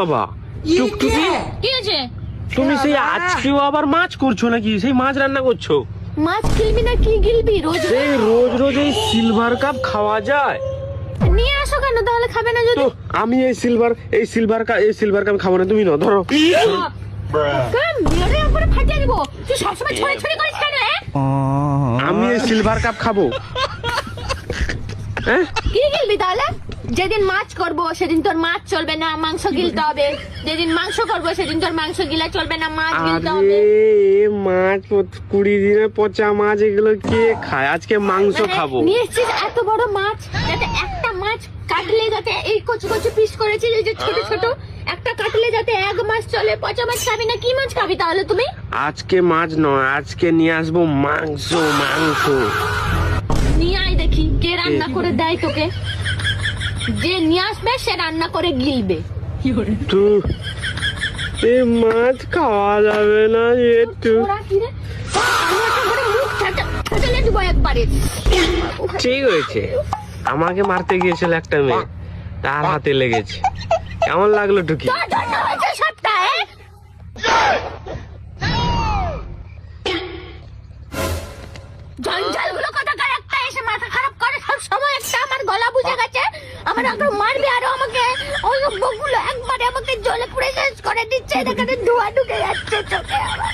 বাবা টুকটুকি, কি আছে? তুমি সেই আজকেও আবার মাছ করছো নাকি? সেই মাছ রান্না করছো? মাছ গিলবি না কি গিলবি? রোজ এই রোজ রোজ এই সিলভার কাপ খাওয়া যায়? নিয়ে আসো কেন তাহলে? খাবে না যদি? তো আমি এই সিলভার কাপ খাবো না, তুমি না ধরো। কাম মেরে উপরে ফাটিয়ে দিব। তুই সবসময় ছড়ে ছড়ে করিস কেন? আমি এই সিলভার কাপ খাবো। হ্যাঁ কি গিলবি তাহলে? যেদিন মাছ করব সেদিন তোর মাছ চলবে না, মাংস গিলতে হবে। যেদিন মাংস করব সেদিন তোর মাংস গিলা চলবে না, মাছ গিলতে হবে। আরে মাছ 20 দিনে পচা মাছ, এগুলো কে খায়? আজকে মাংস খাবো। নিয়ে এসেছিস এত বড় মাছ, যাতে একটা মাছ কাটলে যাতে এই কচু কচু পিস করেছিস, এই যে ছোট ছোট একটা কাটলে যাতে এক মাস চলে। পচা মাছ খাবি না, কি মাছ খাবি তাহলে তুই? আজকে মাছ নয়, আজকে নিয়ে আসবো মাংস। নিয়ে আয় দেখি কে রান্না করে দেয় তোকে। যে নিয়ে আসবে সে রান্না করে গিলবে। তো এই মাছ খাওয়া যাবে না একটু? ওরা কি রে? আমি একটা করে মুখ ফাটালে দিব একবারে। ঠিক হয়েছে, আমাকে মারতে গিয়েছিল একটা মেয়ে, তার হাতে লেগেছে। কেমন লাগলো টুকি? তোর জন্য হয়েছে সবটা, জঞ্জালগুলো কোথাকার একটা এসে মাথা খারাপ করে সব সময়। একটা আমার গলা বুঝে গেছে, আমার আগে মারবে আরো আমাকে। ওই বগুলো একবারে আমাকে জলে পুড়ে শেষ করে দিচ্ছে, এখানে ধোঁয়া ঢুকে যাচ্ছে চোখে আমার।